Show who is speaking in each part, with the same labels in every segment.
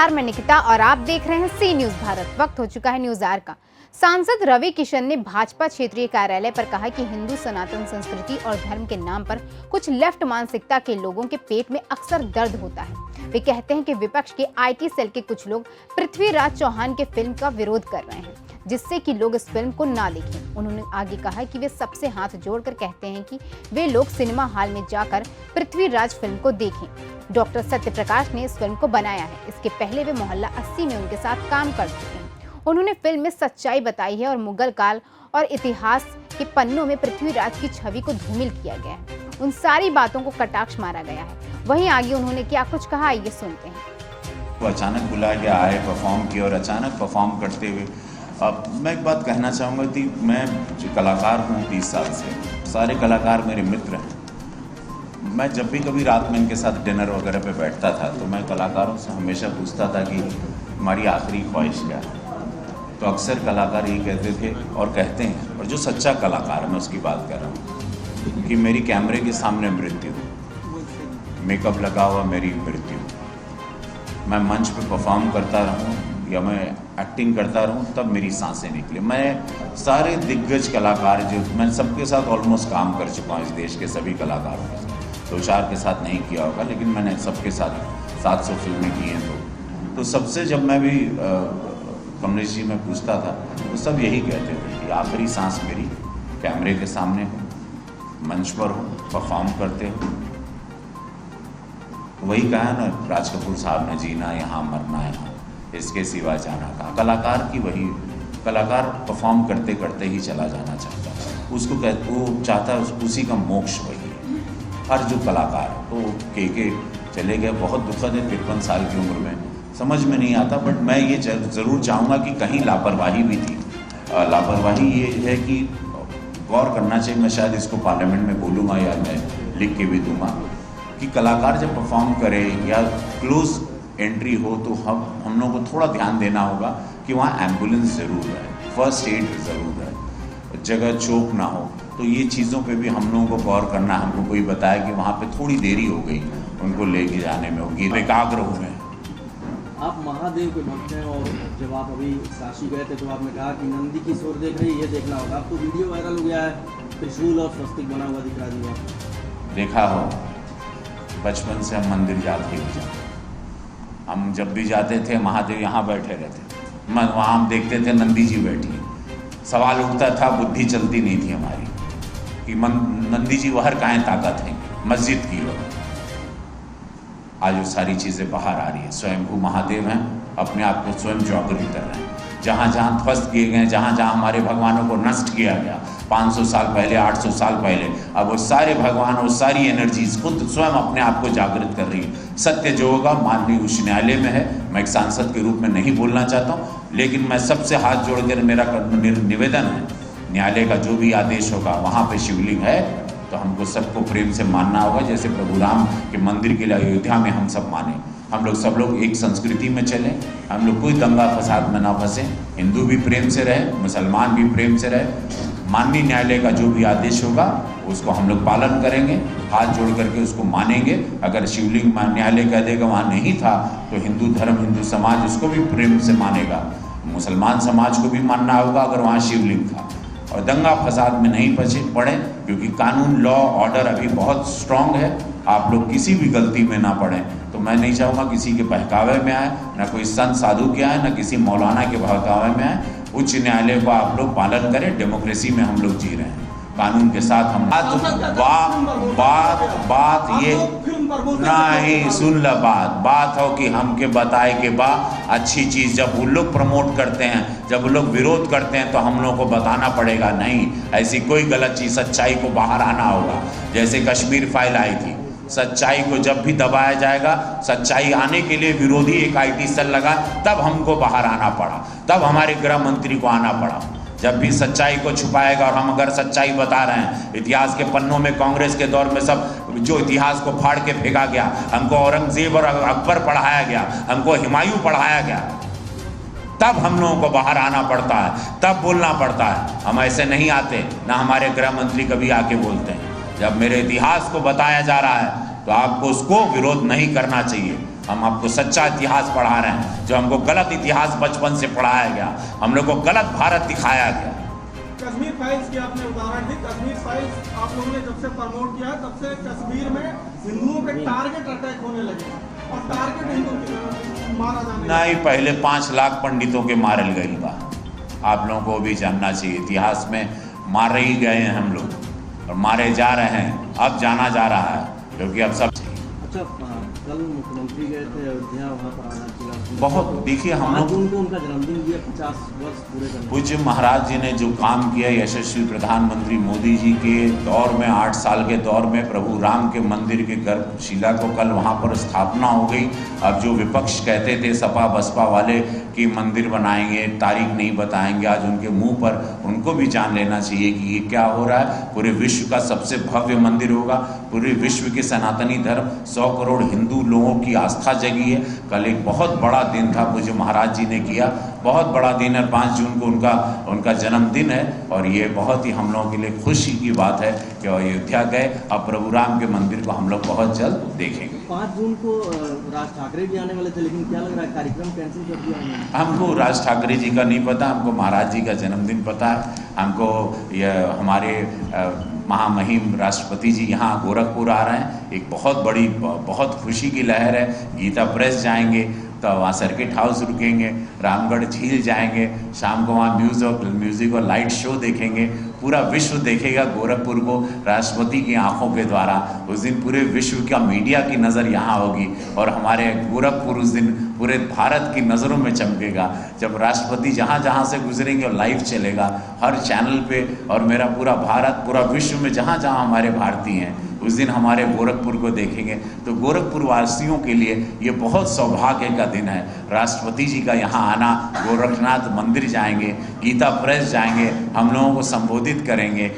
Speaker 1: नमस्कार, मैं निकिता और आप देख रहे हैं सी न्यूज भारत। वक्त हो चुका है न्यूज आवर का। सांसद रवि किशन ने भाजपा क्षेत्रीय कार्यालय पर कहा कि हिंदू सनातन संस्कृति और धर्म के नाम पर कुछ लेफ्ट मानसिकता के लोगों के पेट में अक्सर दर्द होता है। वे कहते हैं कि विपक्ष के आईटी सेल के कुछ लोग पृथ्वीराज चौहान के फिल्म का विरोध कर रहे हैं, जिससे कि लोग इस फिल्म को ना देखें। उन्होंने आगे कहा कि वे सबसे हाथ जोड़कर कहते हैं कि वे लोग सिनेमा हॉल में जाकर पृथ्वीराज फिल्म को देखें। डॉक्टर सत्यप्रकाश ने इस फिल्म को बनाया है। इसके पहले वे मोहल्ला 80 में उनके साथ काम कर चुके हैं। उन्होंने फिल्म में सच्चाई बताई है और मुगल काल और इतिहास के पन्नों में पृथ्वीराज की छवि को धूमिल किया गया है। उन सारी बातों को कटाक्ष मारा गया है। वहीं आगे उन्होंने क्या कुछ कहा, ये सुनते हैं।
Speaker 2: वो अचानक बुला के आए, परफॉर्म किया और अचानक परफॉर्म करते हुए मैं एक बात कहना चाहूँगा कि मैं जो कलाकार हूँ 30 साल से, सारे कलाकार मेरे मित्र हैं। मैं जब भी कभी रात में इनके साथ डिनर वगैरह पे बैठता था तो मैं कलाकारों से हमेशा पूछता था कि हमारी आखिरी ख्वाहिश क्या है। तो अक्सर कलाकार यही कहते थे और कहते हैं, और जो सच्चा कलाकार है मैं उसकी बात कर रहा हूँ, कि मेरी कैमरे के सामने मृत्यु, मेकअप लगा हुआ मेरी मृत्यु, मैं मंच पे परफॉर्म करता रहूँ या मैं एक्टिंग करता रहूँ तब मेरी सांसें निकले। मैं सारे दिग्गज कलाकार जो मैं सबके साथ ऑलमोस्ट काम कर चुका हूँ, इस देश के सभी कलाकारों के साथ, 2-4 के साथ नहीं किया होगा लेकिन मैंने सबके साथ 700 फिल्में की हैं। तो सबसे जब मैं भी कमलेश जी में पूछता था तो सब यही कहते थे कि आखिरी सांस मेरी कैमरे के सामने हो, मंच पर हो, परफॉर्म करते हो। वही कहा ना राज कपूर साहब ने, जीना यहाँ मरना यहाँ, इसके सिवा जाना कहाँ। कलाकार की वही, कलाकार परफॉर्म करते करते ही चला जाना चाहता है। उसको वो चाहता है उसी का मोक्ष वही है। हर जो कलाकार तो के चले गए, बहुत दुखद है 53 साल की उम्र में, समझ में नहीं आता। बट मैं ये ज़रूर चाहूँगा कि कहीं लापरवाही भी थी। लापरवाही ये है कि गौर करना चाहिए, मैं शायद इसको पार्लियामेंट में बोलूँगा या मैं लिख के भी दूँगा, कि कलाकार जब परफॉर्म करे या क्लोज एंट्री हो तो हम लोगों को थोड़ा ध्यान देना होगा कि वहाँ एम्बुलेंस ज़रूर है, फर्स्ट एड ज़रूर है, जगह चौक ना हो। तो ये चीज़ों पे भी हम लोगों को गौर करना। हमको कोई बताया कि वहाँ पे थोड़ी देरी हो गई उनको लेके जाने में, होगी एकाग्र हो गए।
Speaker 3: आप महादेव के भक्त हैं और जब आप अभी काशी गए थे तो आपने कहा कि नंदी की सोर देख रही है, ये देखना होगा। अब तो वीडियो वायरल हो गया है, त्रिशूल और स्वस्तिक बना हुआ दिखा दिया। देखा
Speaker 2: हो, बचपन से हम मंदिर जाते ही हम जब भी जाते थे महादेव यहाँ बैठे रहते, वहाँ हम देखते थे नंदी जी बैठी। सवाल उठता था, बुद्धि चलती नहीं थी हमारी कि नंदी जी बाहर काहे ताकत है मस्जिद की हो। आज वो सारी चीज़ें बाहर आ रही है। स्वयंभू महादेव हैं, अपने आप को स्वयं जागृत कर रहे हैं। जहाँ जहाँ ध्वस्त किए गए, जहाँ जहाँ हमारे भगवानों को नष्ट किया गया 500 साल पहले, 800 साल पहले, अब वो सारे भगवान और सारी एनर्जीज खुद स्वयं अपने आप को जागृत कर रही है। सत्य जो होगा माननीय उच्च न्यायालय में है। मैं एक सांसद के रूप में नहीं बोलना चाहता हूँ, लेकिन मैं सबसे हाथ जोड़कर मेरा निवेदन है, न्यायालय का जो भी आदेश होगा, वहाँ पर शिवलिंग है तो हमको सबको प्रेम से मानना होगा। जैसे प्रभु राम के मंदिर के लिए अयोध्या में हम सब माने, हम लोग सब लोग एक संस्कृति में चलें, हम लोग कोई दंगा फसाद में ना फंसे, हिंदू भी प्रेम से रहे, मुसलमान भी प्रेम से रहे। माननीय न्यायालय का जो भी आदेश होगा उसको हम लोग पालन करेंगे, हाथ जोड़ करके उसको मानेंगे। अगर शिवलिंग न्यायालय कह देगा वहाँ नहीं था तो हिंदू धर्म, हिंदू समाज उसको भी प्रेम से मानेगा। मुसलमान समाज को भी मानना होगा अगर वहाँ शिवलिंग था। और दंगा फसाद में नहीं पड़े, क्योंकि कानून, लॉ, ऑर्डर अभी बहुत स्ट्रांग है। आप लोग किसी भी गलती में ना पड़ें। तो मैं नहीं चाहूँगा किसी के बहकावे में आए, ना कोई संत साधु के आए, ना किसी मौलाना के बहकावे में आए। उच्च न्यायालय को आप लोग पालन करें। डेमोक्रेसी में हम लोग जी रहे हैं, कानून के साथ हम बात ये नहीं सुन ल बात हो कि हमके बताए के बाद अच्छी चीज़ जब वो लोग प्रमोट करते हैं, जब वो लोग विरोध करते हैं तो हम लोग को बताना पड़ेगा। नहीं, ऐसी कोई गलत चीज़, सच्चाई को बाहर आना होगा। जैसे कश्मीर फाइल आई थी, सच्चाई को जब भी दबाया जाएगा, सच्चाई आने के लिए विरोधी एक आईटी सेल लगा, तब हमको बाहर आना पड़ा, तब हमारे गृह मंत्री को आना पड़ा। जब भी सच्चाई को छुपाएगा और हम अगर सच्चाई बता रहे हैं, इतिहास के पन्नों में कांग्रेस के दौर में सब जो इतिहास को फाड़ के फेंका गया, हमको औरंगजेब और अकबर पढ़ाया गया, हमको हुमायूं पढ़ाया गया, तब हम लोगों को बाहर आना पड़ता है, तब बोलना पड़ता है। हम ऐसे नहीं आते, ना हमारे गृह मंत्री कभी आके बोलते हैं। जब मेरे इतिहास को बताया जा रहा है तो आपको उसको विरोध नहीं करना चाहिए। हम आपको सच्चा इतिहास पढ़ा रहे हैं, जो हमको गलत इतिहास बचपन से पढ़ाया गया, हम लोग को गलत भारत दिखाया गया।
Speaker 4: कश्मीर फाइल्स की आपने उदाहरण दी। कश्मीर फाइल्स आप लोगों ने जब से प्रमोट किया तब से कश्मीर में हिंदुओं पे टारगेट अटैक होने लगे और टारगेट हिंदू मारा जाने
Speaker 2: नहीं, पहले 5 लाख पंडितों के मारल गई बा। आप लोगों को भी जानना चाहिए, इतिहास में मारे ही गए हैं हम लोग और मारे जा रहे हैं, अब जाना जा रहा है, क्योंकि अब सब
Speaker 3: अच्छा, कल मुख्यमंत्री गए थे अयोध्या, वहाँ पर आना चाहिए
Speaker 2: बहुत। देखिए, हम लोग
Speaker 3: उनको उनका जन्मदिन दिया 50 वर्ष पूरे करने।
Speaker 2: पूज्य महाराज जी ने जो काम किया, यशस्वी प्रधानमंत्री मोदी जी के दौर में, 8 साल के दौर में प्रभु राम के मंदिर के गर्भशिला को कल वहाँ पर स्थापना हो गई। अब जो विपक्ष कहते थे सपा बसपा वाले कि मंदिर बनाएंगे, तारीख नहीं बताएंगे, आज उनके मुंह पर उनको भी जान लेना चाहिए कि ये क्या हो रहा है। पूरे विश्व का सबसे भव्य मंदिर होगा, पूरे विश्व के सनातनी धर्म 100 करोड़ हिंदू लोगों की आस्था जगी है। कल एक बहुत बड़ा दिन था, पूज्य महाराज जी ने किया, बहुत बड़ा दिन है। 5 जून को उनका जन्मदिन है और ये बहुत ही हम लोगों के लिए खुशी की बात है कि अयोध्या गए। अब प्रभु राम के मंदिर को हम लोग बहुत जल्द देखेंगे।
Speaker 3: 5 जून को राज ठाकरे भी आने वाले थे, लेकिन क्या लग रहा है कार्यक्रम कैंसिल कर दिया उन्होंने?
Speaker 2: हमको राज ठाकरे जी का नहीं पता, हमको महाराज जी का जन्मदिन पता है। हमको यह हमारे महामहिम राष्ट्रपति जी यहाँ गोरखपुर आ रहे हैं, एक बहुत बड़ी, बहुत खुशी की लहर है। गीता प्रेस जाएंगे, तो वहाँ सर्किट हाउस रुकेंगे, रामगढ़ झील जाएंगे, शाम को वहाँ म्यूज़िक और लाइट शो देखेंगे। पूरा विश्व देखेगा गोरखपुर को राष्ट्रपति की आंखों के द्वारा। उस दिन पूरे विश्व का मीडिया की नज़र यहाँ होगी और हमारे गोरखपुर उस दिन पूरे भारत की नज़रों में चमकेगा। जब राष्ट्रपति जहाँ जहाँ से गुजरेंगे और लाइव चलेगा हर चैनल पे, और मेरा पूरा भारत, पूरा विश्व में जहाँ जहाँ हमारे भारतीय हैं उस दिन हमारे गोरखपुर को देखेंगे। तो गोरखपुर वासियों के लिए ये बहुत सौभाग्य का दिन है। राष्ट्रपति जी का यहाँ आना, गोरखनाथ मंदिर जाएंगे, गीता प्रेस जाएंगे, हम लोगों को संबोधित करेंगे,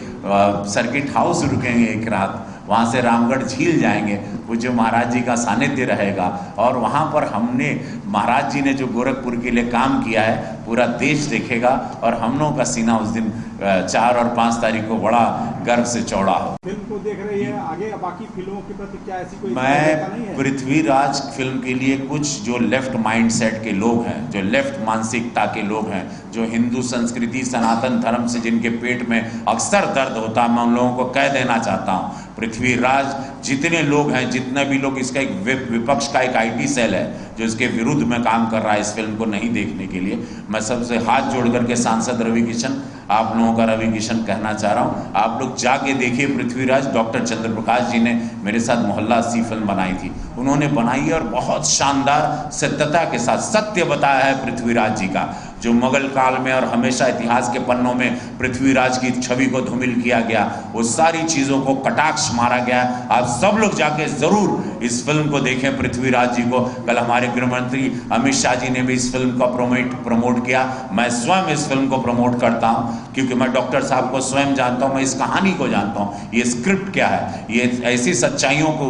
Speaker 2: सर्किट हाउस रुकेंगे एक रात, वहाँ से रामगढ़ झील जाएंगे, पूज्य महाराज जी का सानिध्य रहेगा। और वहाँ पर हमने, महाराज जी ने जो गोरखपुर के लिए काम किया है पूरा देश देखेगा और हम लोगों का सीना उस दिन 4 और 5 तारीख को बड़ा गर्व से चौड़ा हो।
Speaker 4: फिल्म को देख रही है, आगे बाकी फिल्मों के प्रति क्या ऐसी कोई
Speaker 2: मैं पृथ्वीराज फिल्म के लिए कुछ जो लेफ्ट माइंडसेट के लोग हैं, जो लेफ्ट मानसिकता के लोग हैं, जो हिंदू संस्कृति सनातन धर्म से जिनके पेट में अक्सर दर्द होता है, मैं उन लोगों को कह देना चाहता हूँ, पृथ्वीराज जितने लोग हैं, जितने भी लोग, इसका एक विपक्ष का एक IT सेल है जो इसके विरुद्ध में काम कर रहा है इस फिल्म को नहीं देखने के लिए। मैं सबसे हाथ जोड़ करके सांसद रवि किशन, आप लोगों का रवि किशन कहना चाह रहा हूँ, आप लोग जाके देखिए पृथ्वीराज। डॉक्टर चंद्र प्रकाश जी ने मेरे साथ मोहल्ला 80 फिल्म बनाई थी, उन्होंने बनाई और बहुत शानदार सत्यता के साथ सत्य बताया है पृथ्वीराज जी का। जो मुगल काल में और हमेशा इतिहास के पन्नों में पृथ्वीराज की छवि को धूमिल किया गया, वो सारी चीज़ों को कटाक्ष मारा गया। आप सब लोग जाके ज़रूर इस फिल्म को देखें, पृथ्वीराज जी को। कल हमारे गृह मंत्री अमित शाह जी ने भी इस फिल्म का प्रमोट किया। मैं स्वयं इस फिल्म को प्रमोट करता हूँ क्योंकि मैं डॉक्टर साहब को स्वयं जानता हूँ, मैं इस कहानी को जानता हूँ, ये स्क्रिप्ट क्या है, ये ऐसी सच्चाइयों को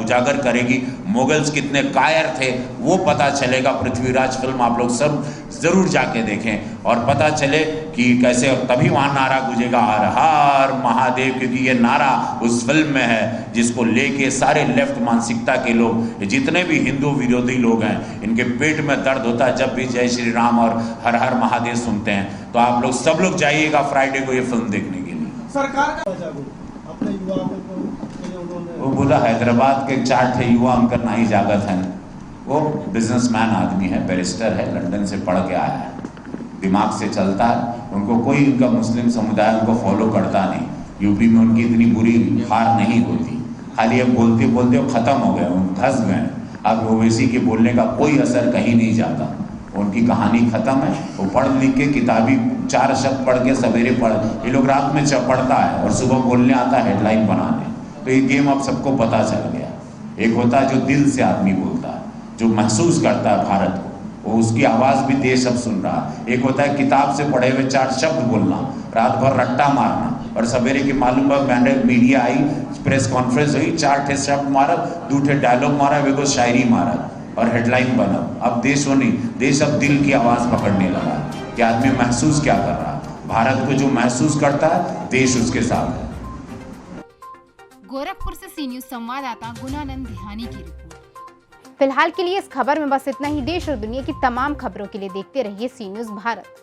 Speaker 2: उजागर करेगी। मुगल्स कितने कायर थे वो पता चलेगा। पृथ्वीराज फिल्म आप लोग सब ज़रूर जाके देखें और पता चले कि कैसे, और तभी वहाँ नारा गूंजेगा हर हर महादेव, क्योंकि ये नारा उस फिल्म में है जिसको लेके सारे लेफ्ट मानसिकता के लोग, जितने भी हिंदू विरोधी लोग हैं, इनके पेट में दर्द होता है जब भी जय श्री राम और हर हर महादेव सुनते हैं। तो आप लोग सब लोग जाइएगा फ्राइडे को ये फिल्म देखने के लिए।
Speaker 4: सरकार का अपने युवाओं को
Speaker 2: वो बोला हैदराबाद के 4 ठे युवा उनका नहीं जागत है, वो बिजनेसमैन आदमी है, बैरिस्टर है, लंदन से पढ़ के आया है, दिमाग से चलता है, उनको कोई, उनका मुस्लिम समुदाय उनको फॉलो करता नहीं। यूपी में उनकी इतनी बुरी हार नहीं होती, खाली अब बोलते बोलते वो ख़त्म हो गए, उन धस गए। अब ओवैसी के बोलने का कोई असर कहीं नहीं जाता, उनकी कहानी ख़त्म है। वो पढ़ लिख के किताबी 4 शब्द पढ़ के सवेरे पढ़, ये लोग रात में पढ़ता है और सुबह बोलने आता है हेडलाइन बनाने। तो ये गेम अब सबको पता चल गया। एक होता है जो दिल से आदमी बोलता है, जो महसूस करता है भारत को, वो उसकी आवाज़ भी देश अब सुन रहा है। एक होता है किताब से पढ़े हुए 4 शब्द बोलना, रात भर रट्टा मारना, और सवेरे की मालूम है मीडिया आई, प्रेस कॉन्फ्रेंस हुई, 4 ठे शब्द मारा, 2 ठे डायलॉग मारा, वे को शायरी मारा और हेडलाइन बना। अब देश वो नहीं, देश अब दिल की आवाज़ पकड़ने लगा कि आदमी महसूस क्या कर रहा है। भारत को जो महसूस करता है देश उसके साथ है।
Speaker 1: गोरखपुर से सी न्यूज संवाददाता गुणानंद ध्यानी की रिपोर्ट। फिलहाल के लिए इस खबर में बस इतना ही। देश और दुनिया की तमाम खबरों के लिए देखते रहिए सी न्यूज भारत।